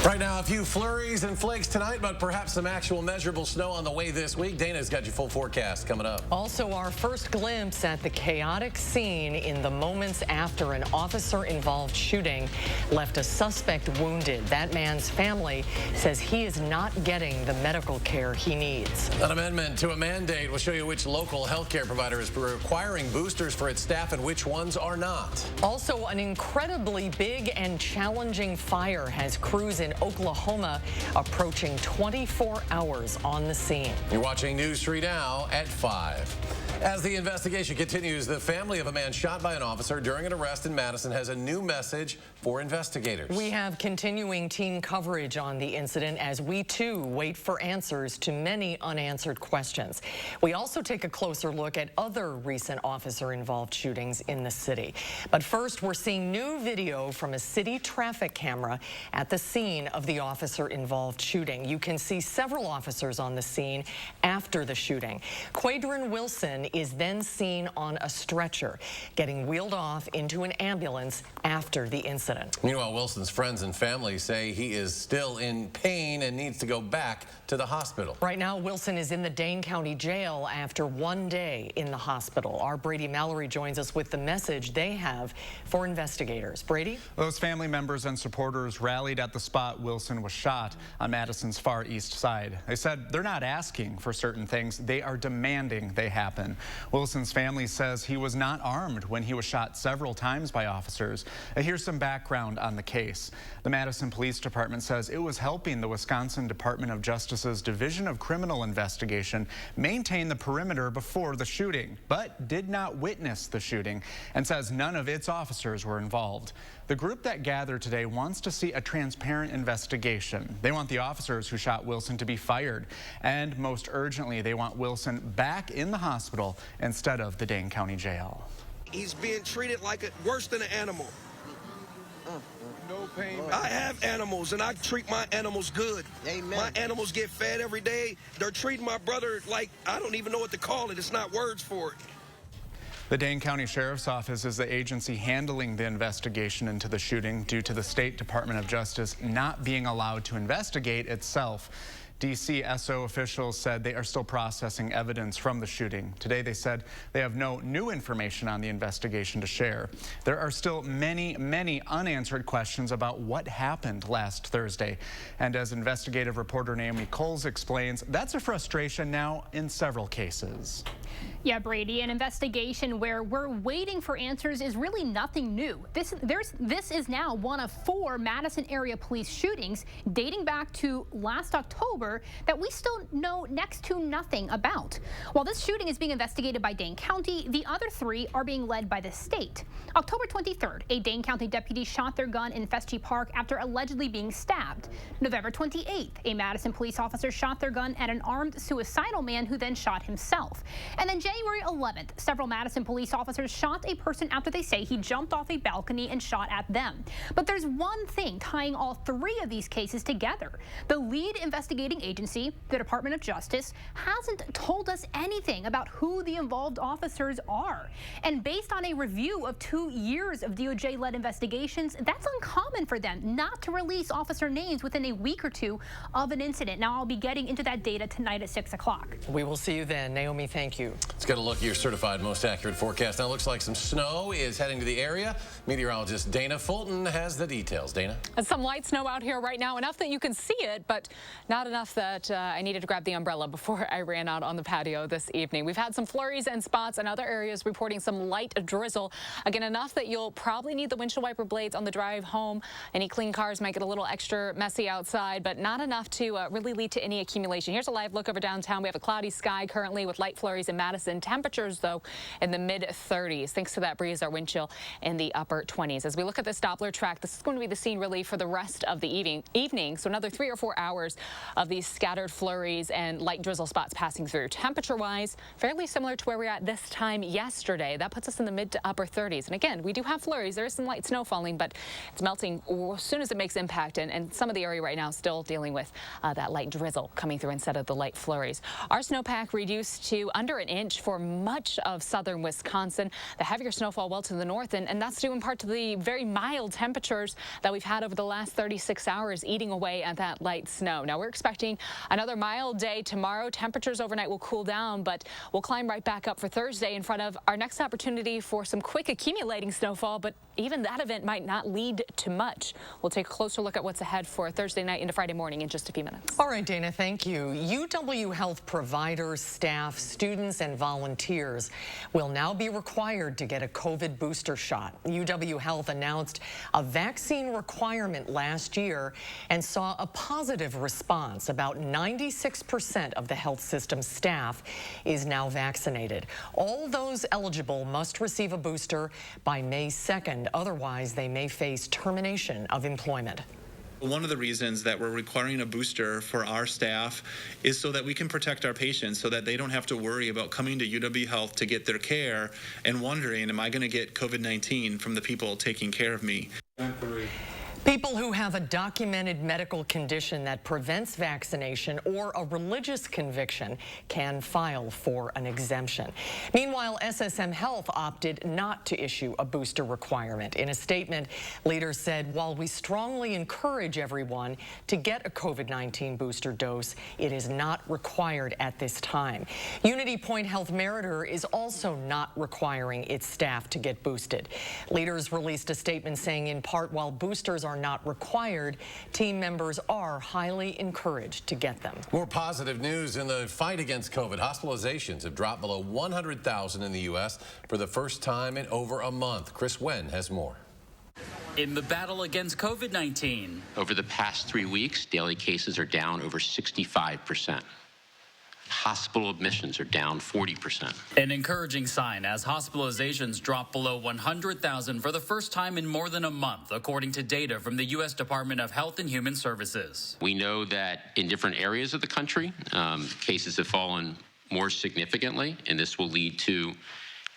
Right now, a few flurries and flakes tonight, but perhaps some actual measurable snow on the way this week. Dana's got your full forecast coming up. Also, our first glimpse at the chaotic scene in the moments after an officer-involved shooting left a suspect wounded. That man's family says he is not getting the medical care he needs. An amendment to a mandate will show you which local health care provider is requiring boosters for its staff and which ones are not. Also, an incredibly big and challenging fire has crews in Oklahoma approaching 24 hours on the scene. You're watching News 3 Now at 5. As the investigation continues, the family of a man shot by an officer during an arrest in Madison has a new message for investigators. We have continuing team coverage on the incident as we too wait for answers to many unanswered questions. We also take a closer look at other recent officer-involved shootings in the city. But first, we're seeing new video from a city traffic camera at the scene of the officer-involved shooting. You can see several officers on the scene after the shooting. Quadrin Wilson is then seen on a stretcher, getting wheeled off into an ambulance after the incident. Meanwhile, Wilson's friends and family say he is still in pain and needs to go back to the hospital. Right now, Wilson is in the Dane County Jail after 1 day in the hospital. Our Brady Mallory joins us with the message they have for investigators. Brady? Those family members and supporters rallied at the spot Wilson was shot on Madison's far east side. They said they're not asking for certain things, they are demanding they happen. Wilson's family says he was not armed when he was shot several times by officers. Here's some background on the case. The Madison Police Department says it was helping the Wisconsin Department of Justice's Division of Criminal Investigation maintain the perimeter before the shooting, but did not witness the shooting and says none of its officers were involved. The group that gathered today wants to see a transparent investigation. They want the officers who shot Wilson to be fired, and most urgently, they want Wilson back in the hospital instead of the Dane County Jail. He's being treated like worse than an animal. No pain. I have animals, and I treat my animals good. Amen. My animals get fed every day. They're treating my brother like, I don't even know what to call it. It's not words for it. The Dane County Sheriff's Office is the agency handling the investigation into the shooting due to the State Department of Justice not being allowed to investigate itself. DCSO officials said they are still processing evidence from the shooting. Today they said they have no new information on the investigation to share. There are still many unanswered questions about what happened last Thursday. And as investigative reporter Naomi Coles explains, that's a frustration now in several cases. Yeah, Brady, an investigation where we're waiting for answers is really nothing new. This is now one of 4 Madison area police shootings dating back to last October that we still know next to nothing about. While this shooting is being investigated by Dane County, the other 3 are being led by the state. October 23rd, a Dane County deputy shot their gun in Fesci Park after allegedly being stabbed. November 28th, a Madison police officer shot their gun at an armed suicidal man who then shot himself. And then January 11th, several Madison police officers shot a person after they say he jumped off a balcony and shot at them. But there's one thing tying all 3 of these cases together. The lead investigating agency, the Department of Justice, hasn't told us anything about who the involved officers are. And based on a review of 2 years of DOJ-led investigations, that's uncommon for them not to release officer names within a week or 2 of an incident. Now, I'll be getting into that data tonight at 6 o'clock. We will see you then. Naomi, thank you. Let's get a look at your certified most accurate forecast. Now, it looks like some snow is heading to the area. Meteorologist Dana Fulton has the details. Dana? Some light snow out here right now, enough that you can see it, but not enough that I needed to grab the umbrella before I ran out on the patio this evening. We've had some flurries and spots in other areas reporting some light drizzle. Again, enough that you'll probably need the windshield wiper blades on the drive home. Any clean cars might get a little extra messy outside, but not enough to really lead to any accumulation. Here's a live look over downtown. We have a cloudy sky currently with light flurries in Madison. Temperatures, though, in the mid-30s. Thanks to that breeze, our wind chill in the upper 20s. As we look at this Doppler track, this is going to be the scene really for the rest of the evening. So another 3 or 4 hours of these scattered flurries and light drizzle spots passing through. Temperature-wise, fairly similar to where we were at this time yesterday. That puts us in the mid to upper 30s. And again, we do have flurries. There is some light snow falling, but it's melting as soon as it makes impact. And some of the area right now still dealing with that light drizzle coming through instead of the light flurries. Our snowpack reduced to under an an inch for much of southern Wisconsin. The heavier snowfall well to the north, and that's due in part to the very mild temperatures that we've had over the last 36 hours, eating away at that light snow. Now, we're expecting another mild day tomorrow. Temperatures overnight will cool down, but we'll climb right back up for Thursday in front of our next opportunity for some quick accumulating snowfall, but even that event might not lead to much. We'll take a closer look at what's ahead for Thursday night into Friday morning in just a few minutes. All right, Dana, thank you. UW Health providers, staff, students, and volunteers will now be required to get a COVID booster shot. UW Health announced a vaccine requirement last year and saw a positive response. About 96% of the health system staff is now vaccinated. All those eligible must receive a booster by May 2nd. Otherwise, they may face termination of employment. One of the reasons that we're requiring a booster for our staff is so that we can protect our patients, so that they don't have to worry about coming to UW Health to get their care and wondering, am I going to get COVID-19 from the people taking care of me? People who have a documented medical condition that prevents vaccination or a religious conviction can file for an exemption. Meanwhile, SSM Health opted not to issue a booster requirement. In a statement, leaders said, while we strongly encourage everyone to get a COVID-19 booster dose, it is not required at this time. Unity Point Health Meritor is also not requiring its staff to get boosted. Leaders released a statement saying, in part, while boosters are not required, team members are highly encouraged to get them. More positive news in the fight against COVID. Hospitalizations have dropped below 100,000 in the U.S. for the first time in over a month. Chris Wen has more. In the battle against COVID-19. Over the past 3 weeks, daily cases are down over 65%. Hospital admissions are down 40%. An encouraging sign as hospitalizations drop below 100,000 for the first time in more than a month, according to data from the U.S. Department of Health and Human Services. We know that in different areas of the country, cases have fallen more significantly, and this will lead to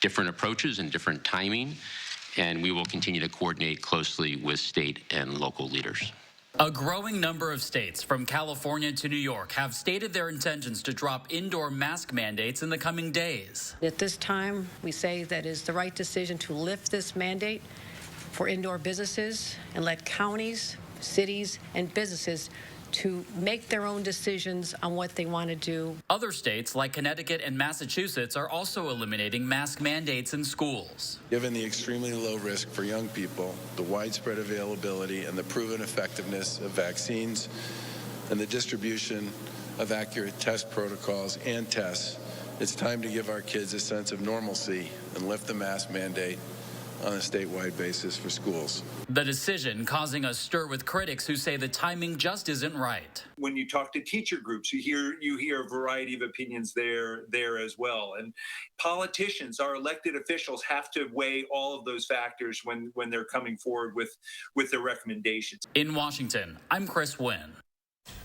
different approaches and different timing, and we will continue to coordinate closely with state and local leaders. A growing number of states, from California to New York, have stated their intentions to drop indoor mask mandates in the coming days. At this time, we say that it is the right decision to lift this mandate for indoor businesses and let counties, cities, and businesses to make their own decisions on what they want to do. Other states like Connecticut and Massachusetts are also eliminating mask mandates in schools. Given the extremely low risk for young people, the widespread availability and the proven effectiveness of vaccines, and the distribution of accurate test protocols and tests, it's time to give our kids a sense of normalcy and lift the mask mandate on a statewide basis for schools. The decision causing a stir with critics who say the timing just isn't right. When you talk to teacher groups, you hear a variety of opinions there as well. And politicians, our elected officials, have to weigh all of those factors when they're coming forward with their recommendations. In Washington, I'm Chris Wen.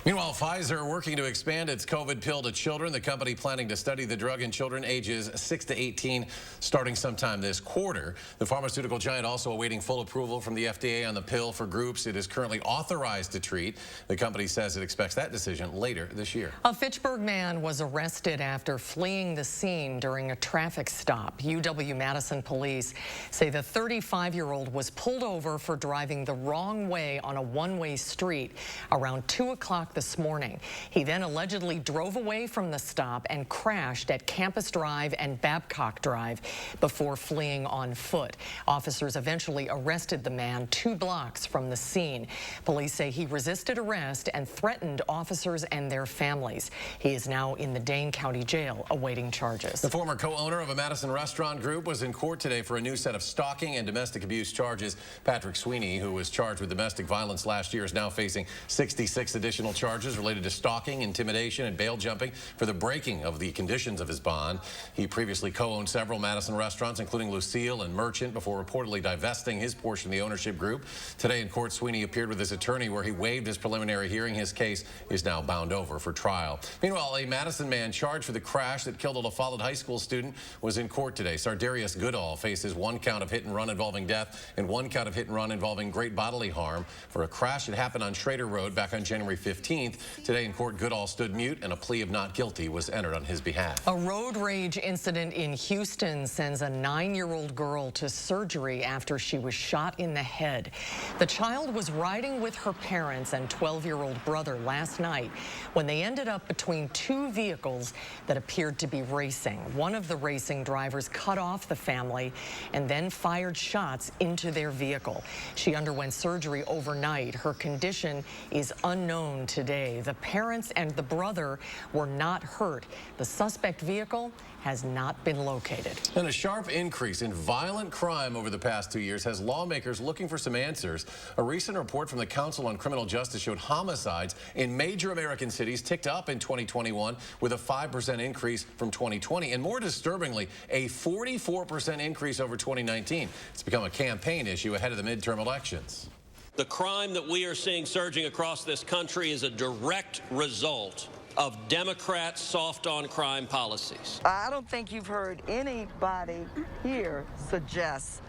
Meanwhile, Pfizer working to expand its COVID pill to children. The company planning to study the drug in children ages 6 to 18 starting sometime this quarter. The pharmaceutical giant also awaiting full approval from the FDA on the pill for groups it is currently authorized to treat. The company says it expects that decision later this year. A Fitchburg man was arrested after fleeing the scene during a traffic stop. UW-Madison police say the 35-year-old was pulled over for driving the wrong way on a one-way street around 2 o'clock this morning. He then allegedly drove away from the stop and crashed at Campus Drive and Babcock Drive before fleeing on foot. Officers eventually arrested the man 2 blocks from the scene. Police say he resisted arrest and threatened officers and their families. He is now in the Dane County Jail awaiting charges. The former co-owner of a Madison restaurant group was in court today for a new set of stalking and domestic abuse charges. Patrick Sweeney, who was charged with domestic violence last year, is now facing 66 additional charges related to stalking, intimidation, and bail jumping for the breaking of the conditions of his bond. He previously co-owned several Madison restaurants, including Lucille and Merchant, before reportedly divesting his portion of the ownership group. Today in court, Sweeney appeared with his attorney where he waived his preliminary hearing. His case is now bound over for trial. Meanwhile, a Madison man charged for the crash that killed a LaFollette High School student was in court today. Sardarius Goodall faces 1 count of hit and run involving death and 1 count of hit and run involving great bodily harm for a crash that happened on Schrader Road back on January 15th. Today in court, Goodall stood mute and a plea of not guilty was entered on his behalf. A road rage incident in Houston sends a 9-year-old girl to surgery after she was shot in the head. The child was riding with her parents and 12-year-old brother last night when they ended up between two vehicles that appeared to be racing. One of the racing drivers cut off the family and then fired shots into their vehicle. She underwent surgery overnight. Her condition is unknown today. The parents and the brother were not hurt. The suspect vehicle has not been located. And a sharp increase in violent crime over the past 2 years has lawmakers looking for some answers. A recent report from the Council on Criminal Justice showed homicides in major American cities ticked up in 2021 with a 5% increase from 2020. And more disturbingly, a 44% increase over 2019. It's become a campaign issue ahead of the midterm elections. The crime that we are seeing surging across this country is a direct result of Democrats' soft-on-crime policies. I don't think you've heard anybody here suggest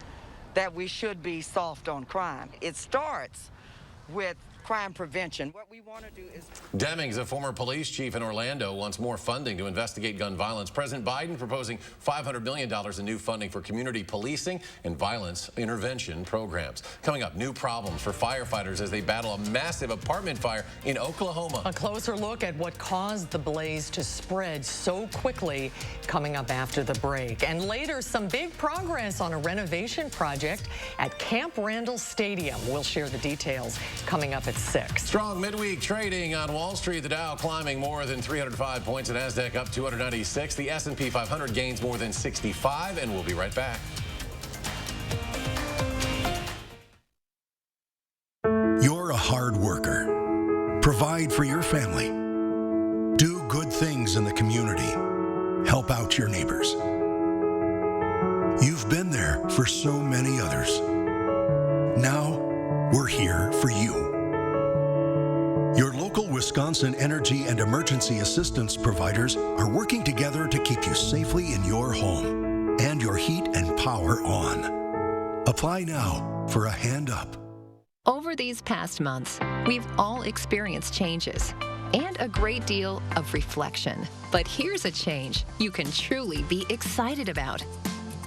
that we should be soft on crime. It starts with crime prevention. What we want to do is... Demings, a former police chief in Orlando, wants more funding to investigate gun violence. President Biden proposing $500 million in new funding for community policing and violence intervention programs. Coming up, new problems for firefighters as they battle a massive apartment fire in Oklahoma. A closer look at what caused the blaze to spread so quickly coming up after the break. And later, some big progress on a renovation project at Camp Randall Stadium. We'll share the details coming up at 6. Strong midweek trading on Wall Street. The Dow climbing more than 305 points. The Nasdaq up 296. The S&P 500 gains more than 65. And we'll be right back. You're a hard worker. Provide for your family. Do good things in the community. Help out your neighbors. You've been there for so many others. Now, we're here for you. Your local Wisconsin energy and emergency assistance providers are working together to keep you safely in your home and your heat and power on. Apply now for a hand up. Over these past months, we've all experienced changes and a great deal of reflection. But here's a change you can truly be excited about.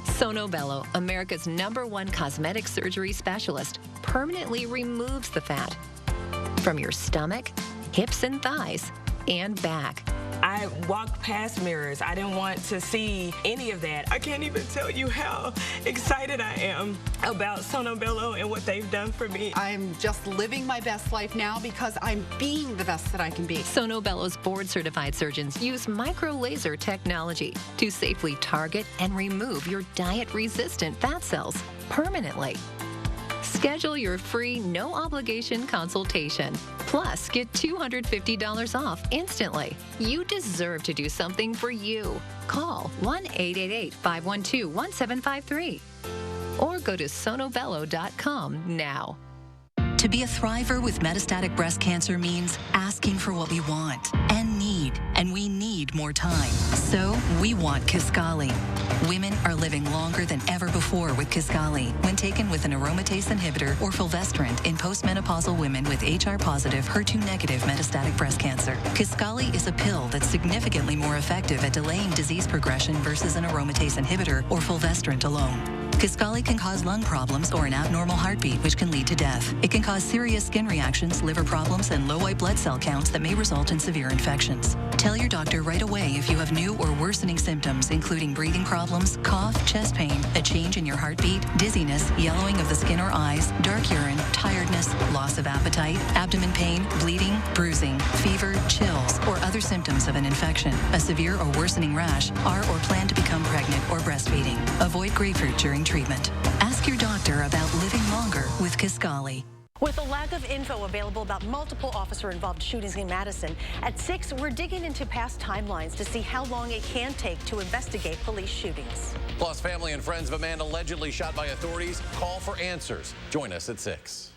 Sono Bello, America's #1 cosmetic surgery specialist, permanently removes the fat from your stomach, hips and thighs, and back. I walked past mirrors. I didn't want to see any of that. I can't even tell you how excited I am about Sono Bello and what they've done for me. I'm just living my best life now because I'm being the best that I can be. Sono Bello's board-certified surgeons use micro-laser technology to safely target and remove your diet-resistant fat cells permanently. Schedule your free, no-obligation consultation. Plus, get $250 off instantly. You deserve to do something for you. Call 1-888-512-1753 or go to sonobello.com now. To be a thriver with metastatic breast cancer means asking for what we want and need, and we need more time. So we want Kisqali. Women are living longer than ever before with Kisqali when taken with an aromatase inhibitor or fulvestrant in postmenopausal women with HR-positive, HER2-negative metastatic breast cancer. Kisqali is a pill that's significantly more effective at delaying disease progression versus an aromatase inhibitor or fulvestrant alone. Kisqali can cause lung problems or an abnormal heartbeat, which can lead to death. It can cause serious skin reactions, liver problems, and low white blood cell counts that may result in severe infections. Tell your doctor right away if you have new or worsening symptoms, including breathing problems, cough, chest pain, a change in your heartbeat, dizziness, yellowing of the skin or eyes, dark urine, tiredness, loss of appetite, abdomen pain, bleeding, bruising, fever, chills, or other symptoms of an infection, a severe or worsening rash, are or plan to become pregnant or breastfeeding. Avoid grapefruit during treatment. Ask your doctor about living longer with Kisqali. With a lack of info available about multiple officer-involved shootings in Madison, at 6, we're digging into past timelines to see how long it can take to investigate police shootings. Plus, family and friends of a man allegedly shot by authorities call for answers. Join us at 6.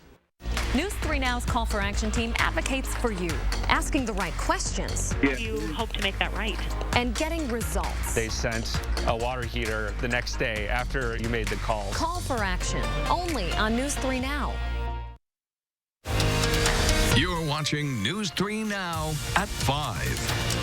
News 3 Now's Call for Action team advocates for you, asking the right questions. Yeah. You hope to make that right. And getting results. They sent a water heater the next day after you made the call. Call for Action, only on News 3 Now. You're watching watching News 3 Now at 5.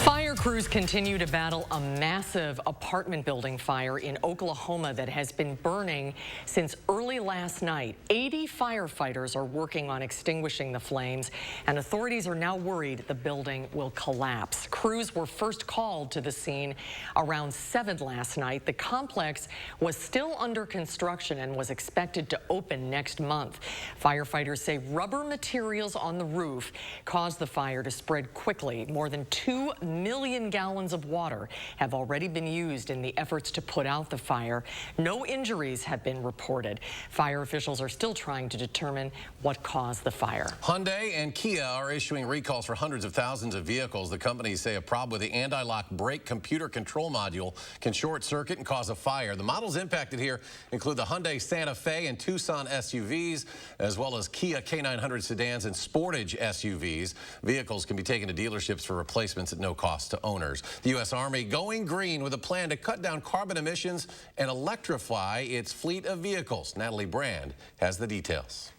Fire crews continue to battle a massive apartment building fire in Oklahoma that has been burning since early last night. 80 firefighters are working on extinguishing the flames, and authorities are now worried the building will collapse. Crews were first called to the scene around 7 last night. The complex was still under construction and was expected to open next month. Firefighters say rubber materials on the roof caused the fire to spread quickly. More than 2 million gallons of water have already been used in the efforts to put out the fire. No injuries have been reported. Fire officials are still trying to determine what caused the fire. Hyundai and Kia are issuing recalls for hundreds of thousands of vehicles. The companies say a problem with the anti-lock brake computer control module can short circuit and cause a fire. The models impacted here include the Hyundai Santa Fe and Tucson SUVs, as well as Kia K900 sedans and Sportage SUVs. Vehicles can be taken to dealerships for replacements at no cost to owners. The U.S. Army going green with a plan to cut down carbon emissions and electrify its fleet of vehicles. Natalie Brand has the details.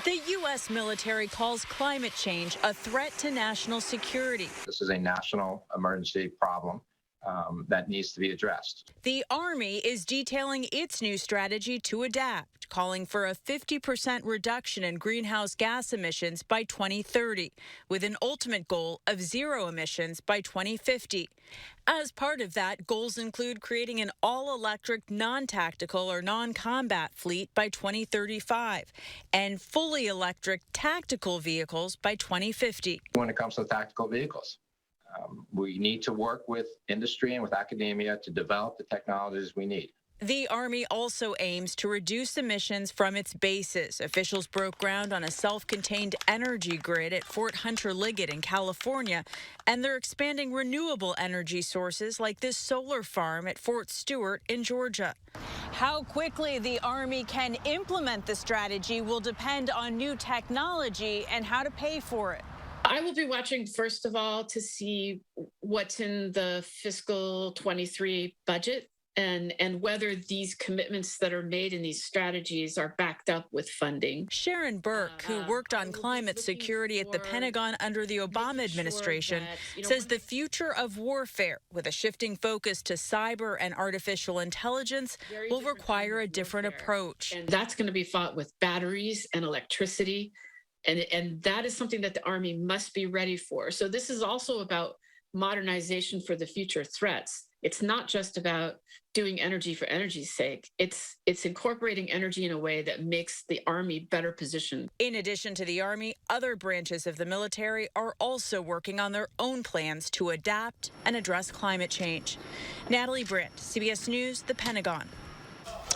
The U.S. military calls climate change a threat to national security. This is a national emergency problem that needs to be addressed. The Army is detailing its new strategy to adapt, calling for a 50% reduction in greenhouse gas emissions by 2030, with an ultimate goal of zero emissions by 2050. As part of that, goals include creating an all-electric, non-tactical or non-combat fleet by 2035 and fully electric tactical vehicles by 2050. When it comes to tactical vehicles, we need to work with industry and with academia to develop the technologies we need. The Army also aims to reduce emissions from its bases. Officials broke ground on a self-contained energy grid at Fort Hunter Liggett in California, and they're expanding renewable energy sources like this solar farm at Fort Stewart in Georgia. How quickly the Army can implement the strategy will depend on new technology and how to pay for it. I will be watching, first of all, to see what's in the fiscal 23 budget and whether these commitments that are made in these strategies are backed up with funding. Sharon Burke, who worked on climate security at the Pentagon under the Obama administration, says the future of warfare, with a shifting focus to cyber and artificial intelligence, will require a different approach. And that's going to be fought with batteries and electricity. And that is something that the Army must be ready for. So this is also about modernization for the future threats. It's not just about doing energy for energy's sake. It's incorporating energy in a way that makes the Army better positioned. In addition to the Army, other branches of the military are also working on their own plans to adapt and address climate change. Natalie Brandt, CBS News, the Pentagon.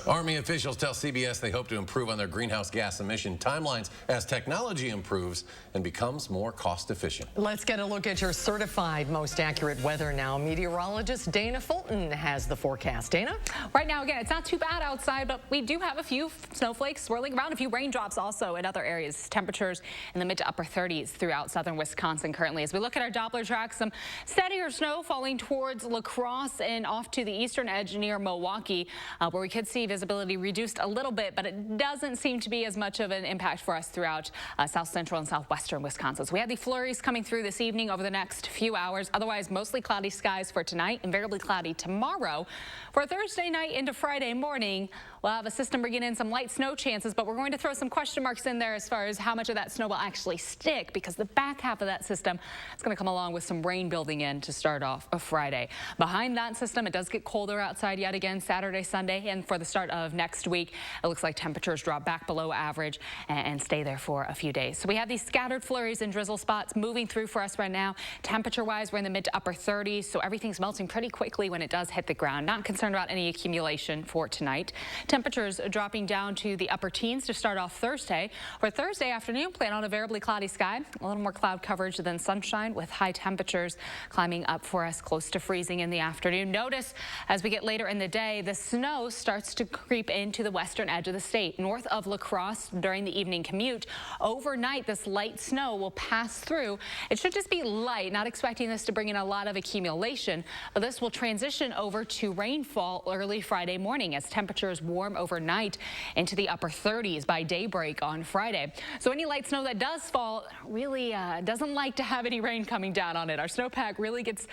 Army officials tell CBS they hope to improve on their greenhouse gas emission timelines as technology improves and becomes more cost efficient. Let's get a look at your certified most accurate weather now. Meteorologist Dana Fulton has the forecast. Dana? Right now, again, it's not too bad outside, but we do have a few snowflakes swirling around, a few raindrops also in other areas. Temperatures in the mid to upper 30s throughout southern Wisconsin currently. As we look at our Doppler track, some steadier snow falling towards La Crosse and off to the eastern edge near Milwaukee, where we could see visibility reduced a little bit, but it doesn't seem to be as much of an impact for us throughout south central and southwestern Wisconsin. So we have the flurries coming through this evening over the next few hours. Otherwise, mostly cloudy skies for tonight, invariably cloudy tomorrow. For Thursday night into Friday morning, we'll have a system bringing in some light snow chances, but we're going to throw some question marks in there as far as how much of that snow will actually stick, because the back half of that system is going to come along with some rain building in to start off a Friday. Behind that system, it does get colder outside yet again Saturday, Sunday, and for the start of next week, it looks like temperatures drop back below average and stay there for a few days. So we have these scattered flurries and drizzle spots moving through for us right now. Temperature-wise, we're in the mid to upper 30s, so everything's melting pretty quickly when it does hit the ground. Not concerned about any accumulation for tonight. Temperatures dropping down to the upper teens to start off Thursday. For Thursday afternoon, plan on a variably cloudy sky, a little more cloud coverage than sunshine, with high temperatures climbing up for us close to freezing in the afternoon. Notice as we get later in the day, the snow starts to creep into the western edge of the state, north of La Crosse during the evening commute. Overnight, this light snow will pass through. It should just be light, not expecting this to bring in a lot of accumulation, but this will transition over to rainfall early Friday morning as temperatures warm warm overnight into the upper 30s by daybreak on Friday. So any light snow that does fall really doesn't like to have any rain coming down on it. Our snowpack really gets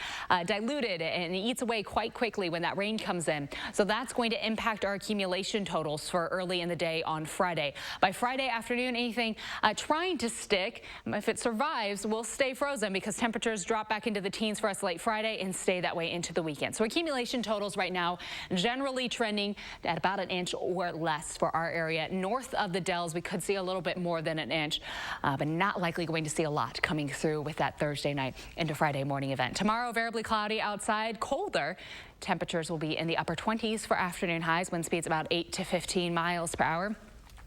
diluted and eats away quite quickly when that rain comes in. So that's going to impact our accumulation totals for early in the day on Friday. By Friday afternoon, anything trying to stick, if it survives, will stay frozen because temperatures drop back into the teens for us late Friday and stay that way into the weekend. So accumulation totals right now generally trending at about an inch or less for our area. North of the Dells, we could see a little bit more than an inch, but not likely going to see a lot coming through with that Thursday night into Friday morning event. Tomorrow, variably cloudy outside, colder. Temperatures will be in the upper 20s for afternoon highs, wind speeds about 8 to 15 miles per hour.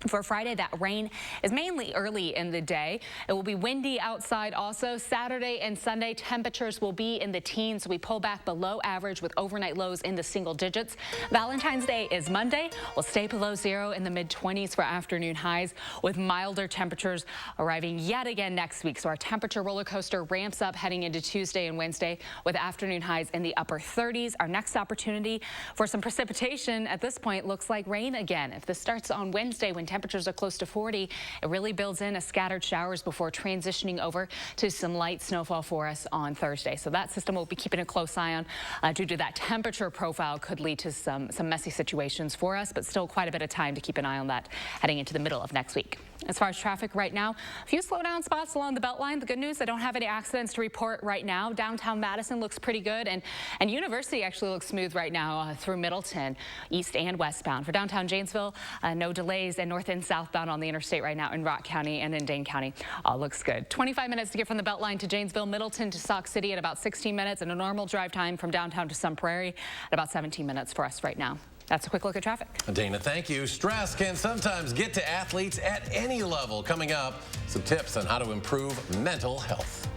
For Friday, that rain is mainly early in the day. It will be windy outside also. Saturday and Sunday, temperatures will be in the teens. We pull back below average with overnight lows in the single digits. Valentine's Day is Monday. We'll stay below zero in the mid-20s for afternoon highs with milder temperatures arriving yet again next week. So our temperature roller coaster ramps up heading into Tuesday and Wednesday with afternoon highs in the upper 30s. Our next opportunity for some precipitation at this point looks like rain again. If this starts on Wednesday when temperatures are close to 40, it really builds in as scattered showers before transitioning over to some light snowfall for us on Thursday. So that system we'll be keeping a close eye on due to that temperature profile could lead to some messy situations for us, but still quite a bit of time to keep an eye on that heading into the middle of next week. As far as traffic right now, a few slowdown spots along the Beltline. The good news, I don't have any accidents to report right now. Downtown Madison looks pretty good, and University actually looks smooth right now through Middleton, east and westbound. For downtown Janesville, no delays, and north and southbound on the interstate right now in Rock County and in Dane County. All looks good. 25 minutes to get from the Beltline to Janesville, Middleton to Sauk City at about 16 minutes, and a normal drive time from downtown to Sun Prairie at about 17 minutes for us right now. That's a quick look at traffic. Dana, thank you. Stress can sometimes get to athletes at any level. Coming up, some tips on how to improve mental health.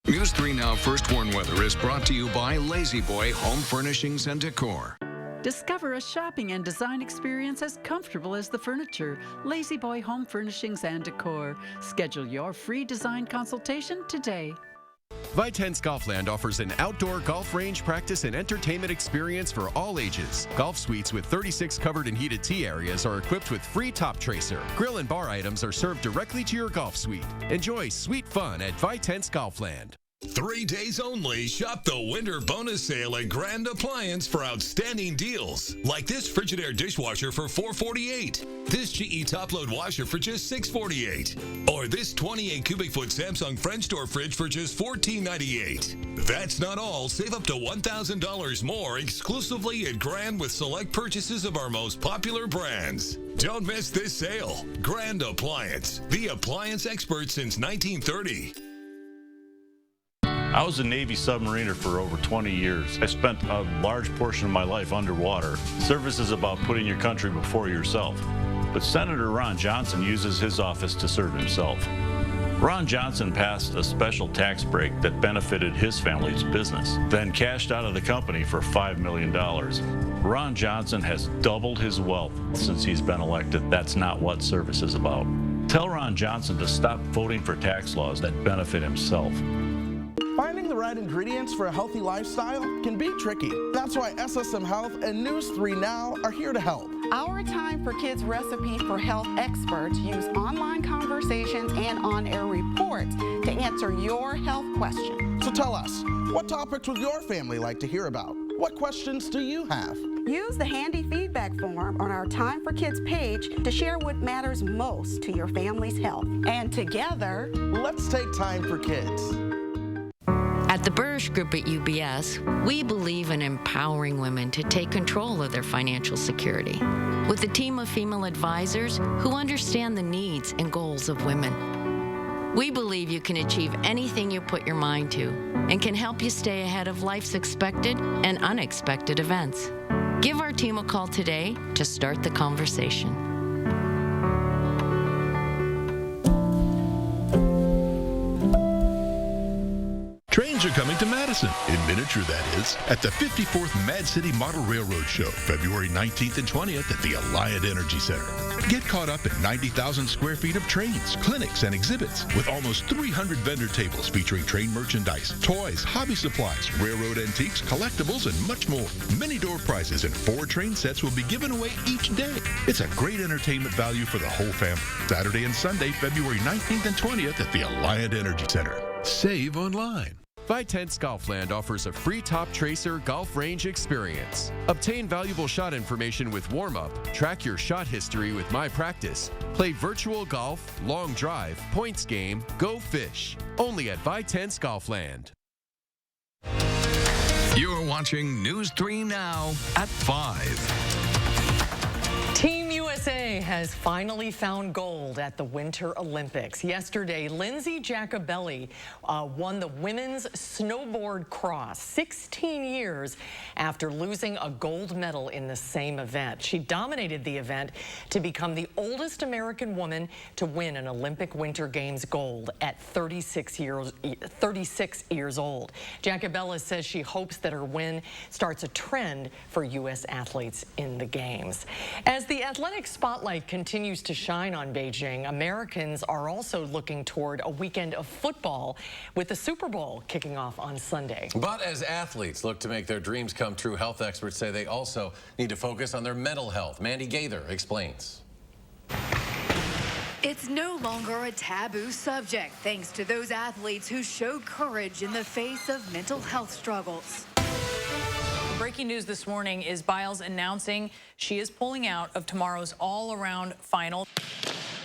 News 3 Now First Warn Weather is brought to you by Lazy Boy Home Furnishings and Decor. Discover a shopping and design experience as comfortable as the furniture. Lazy Boy Home Furnishings and Decor. Schedule your free design consultation today. Vitense Golfland offers an outdoor golf range practice and entertainment experience for all ages. Golf suites with 36 covered and heated tee areas are equipped with free top tracer. Grill and bar items are served directly to your golf suite. Enjoy sweet fun at Vitense Golfland. 3 days only, shop the winter bonus sale at Grand Appliance for outstanding deals. Like this Frigidaire dishwasher for $448. This GE top-load washer for just $648. Or this 28 cubic foot Samsung French door fridge for just $1498. That's not all. Save up to $1,000 more exclusively at Grand with select purchases of our most popular brands. Don't miss this sale. Grand Appliance, the appliance expert since 1930. I was a Navy submariner for over 20 years. I spent a large portion of my life underwater. Service is about putting your country before yourself. But Senator Ron Johnson uses his office to serve himself. Ron Johnson passed a special tax break that benefited his family's business, then cashed out of the company for $5 million. Ron Johnson has doubled his wealth since he's been elected. That's not what service is about. Tell Ron Johnson to stop voting for tax laws that benefit himself. Finding the right ingredients for a healthy lifestyle can be tricky. That's why SSM Health and News 3 Now are here to help. Our Time for Kids Recipe for Health experts use online conversations and on-air reports to answer your health questions. So tell us, what topics would your family like to hear about? What questions do you have? Use the handy feedback form on our Time for Kids page to share what matters most to your family's health. And together, let's take time for kids. At the Burrish Group at UBS, we believe in empowering women to take control of their financial security with a team of female advisors who understand the needs and goals of women. We believe you can achieve anything you put your mind to and can help you stay ahead of life's expected and unexpected events. Give our team a call today to start the conversation. Trains are are coming to Madison, in miniature that is, at the 54th Mad City Model Railroad Show, February 19th and 20th at the Alliant Energy Center. Get caught up in 90,000 square feet of trains, clinics, and exhibits with almost 300 vendor tables featuring train merchandise, toys, hobby supplies, railroad antiques, collectibles, and much more. Many door prizes and 4 train sets will be given away each day. It's a great entertainment value for the whole family. Saturday and Sunday, February 19th and 20th at the Alliant Energy Center. Save online. Vitence Golfland offers a free Top Tracer golf range experience. Obtain valuable shot information with warm-up, track your shot history with My Practice, play virtual golf, long drive, points game, go fish. Only at Vitence Golfland. You're watching News 3 Now at 5. Team USA has finally found gold at the Winter Olympics. Yesterday, Lindsay Jacobelli won the women's snowboard cross 16 years after losing a gold medal in the same event. She dominated the event to become the oldest American woman to win an Olympic Winter Games gold at 36 years old. Jacobelli says she hopes that her win starts a trend for U.S. athletes in the Games. As the athletic spotlight continues to shine on Beijing, Americans are also looking toward a weekend of football with the Super Bowl kicking off on Sunday. But as athletes look to make their dreams come true, health experts say they also need to focus on their mental health. Mandy Gaither explains. It's no longer a taboo subject thanks to those athletes who showed courage in the face of mental health struggles. Breaking news this morning is Biles announcing she is pulling out of tomorrow's all-around final.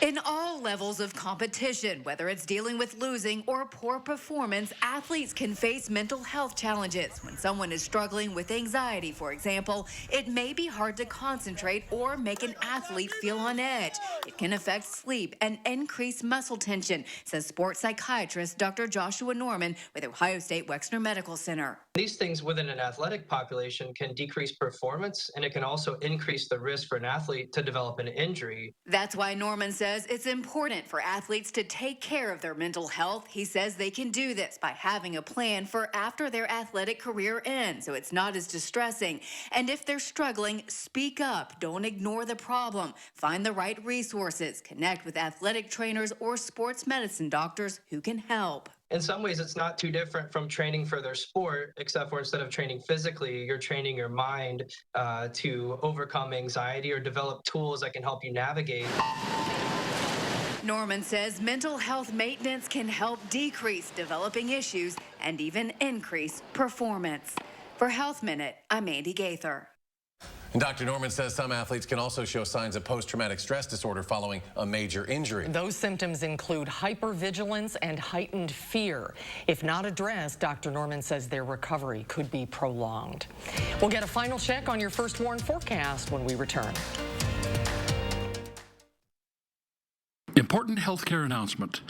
In all levels of competition, whether it's dealing with losing or poor performance, athletes can face mental health challenges. When someone is struggling with anxiety, for example, it may be hard to concentrate or make an athlete feel on edge. It can affect sleep and increase muscle tension, says sports psychiatrist Dr. Joshua Norman with Ohio State Wexner Medical Center. These things within an athletic population can decrease performance, and it can also increase the risk for an athlete to develop an injury. That's why Norman says it's important for athletes to take care of their mental health. He says they can do this by having a plan for after their athletic career ends, so it's not as distressing. And if they're struggling, speak up. Don't ignore the problem. Find the right resources. Connect with athletic trainers or sports medicine doctors who can help. In some ways, it's not too different from training for their sport, except for instead of training physically, you're training your mind to overcome anxiety or develop tools that can help you navigate. Norman says mental health maintenance can help decrease developing issues and even increase performance. For Health Minute, I'm Mandy Gaither. And Dr. Norman says some athletes can also show signs of post-traumatic stress disorder following a major injury. Those symptoms include hypervigilance and heightened fear. If not addressed, Dr. Norman says their recovery could be prolonged. We'll get a final check on your first warn forecast when we return. Important healthcare announcement.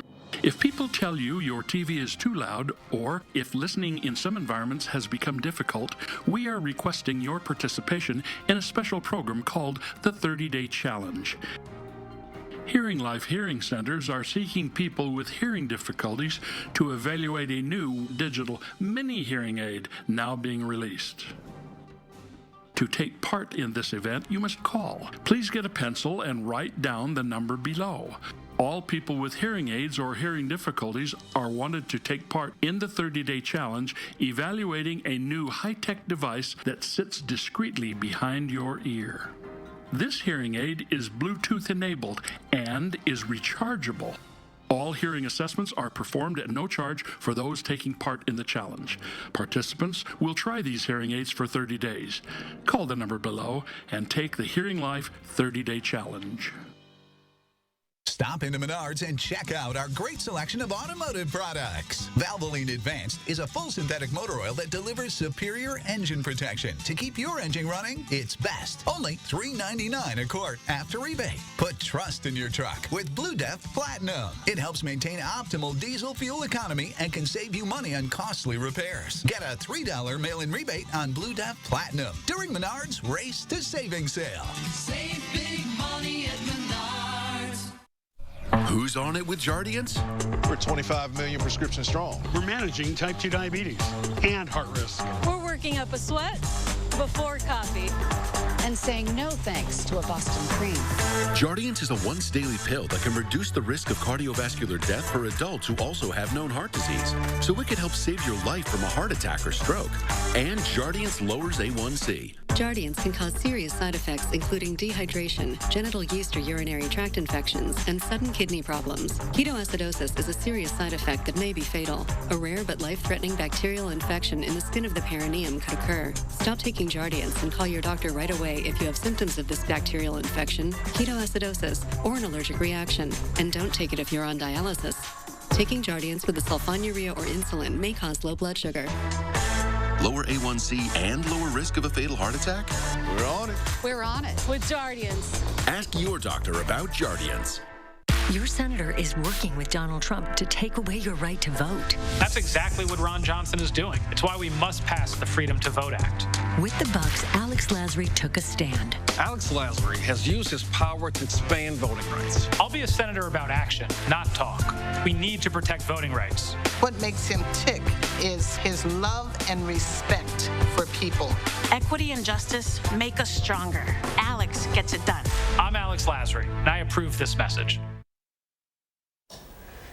If people tell you your TV is too loud, or if listening in some environments has become difficult, we are requesting your participation in a special program called the 30-Day Challenge. Hearing Life Hearing Centers are seeking people with hearing difficulties to evaluate a new digital mini hearing aid now being released. To take part in this event, you must call. Please get a pencil and write down the number below. All people with hearing aids or hearing difficulties are wanted to take part in the 30-Day Challenge, evaluating a new high-tech device that sits discreetly behind your ear. This hearing aid is Bluetooth enabled and is rechargeable. All hearing assessments are performed at no charge for those taking part in the challenge. Participants will try these hearing aids for 30 days. Call the number below and take the Hearing Life 30-Day Challenge. Stop into Menards and check out our great selection of automotive products. Valvoline Advanced is a full synthetic motor oil that delivers superior engine protection to keep your engine running its best. Only $3.99 a quart after rebate. Put trust in your truck with Blue Def Platinum. It helps maintain optimal diesel fuel economy and can save you money on costly repairs. Get a $3 mail-in rebate on Blue Def Platinum during Menards Race to Savings Sale. Save big money at Menards. Who's on it with Jardiance? We're 25 million prescriptions strong. We're managing type 2 diabetes and heart risk. We're working up a sweat before coffee. And saying no thanks to a Boston cream. Jardiance is a once-daily pill that can reduce the risk of cardiovascular death for adults who also have known heart disease. So it could help save your life from a heart attack or stroke. And Jardiance lowers A1C. Jardiance can cause serious side effects, including dehydration, genital yeast or urinary tract infections, and sudden kidney problems. Ketoacidosis is a serious side effect that may be fatal. A rare but life-threatening bacterial infection in the skin of the perineum could occur. Stop taking Jardiance and call your doctor right away if you have symptoms of this bacterial infection, ketoacidosis, or an allergic reaction. And don't take it if you're on dialysis. Taking Jardiance with a sulfonylurea or insulin may cause low blood sugar. Lower A1C and lower risk of a fatal heart attack? We're on it. We're on it with Jardiance. Ask your doctor about Jardiance. Your senator is working with Donald Trump to take away your right to vote. That's exactly what Ron Johnson is doing. It's why we must pass the Freedom to Vote Act. With the Bucks, Alex Lasry took a stand. Alex Lasry has used his power to expand voting rights. I'll be a senator about action, not talk. We need to protect voting rights. What makes him tick is his love and respect for people. Equity and justice make us stronger. Alex gets it done. I'm Alex Lasry, and I approve this message.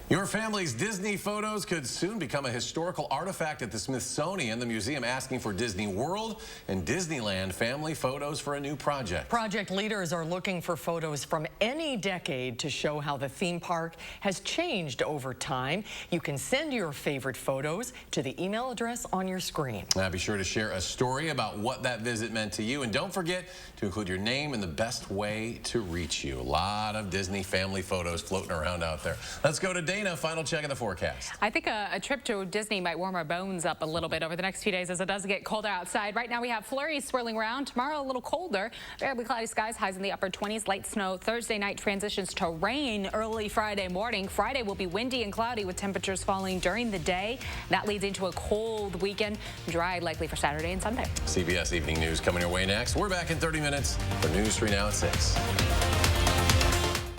Your family's Disney photos could soon become a historical artifact at the Smithsonian. The museum asking for Disney World and Disneyland family photos for a new project. Project leaders are looking for photos from any decade to show how the theme park has changed over time. You can send your favorite photos to the email address on your screen. Now be sure to share a story about what that visit meant to you. And don't forget to include your name and the best way to reach you. A lot of Disney family photos floating around out there. Let's go to Dana. Final check of the forecast. I think a trip to Disney might warm our bones up a little bit over the next few days as it does get colder outside. Right now we have flurries swirling around. Tomorrow a little colder. Variably cloudy skies, highs in the upper 20s. Light snow. Thursday night transitions to rain early Friday morning. Friday will be windy and cloudy with temperatures falling during the day. That leads into a cold weekend. Dry likely for Saturday and Sunday. CBS Evening News coming your way next. We're back in 30 minutes for News 3 Now at 6.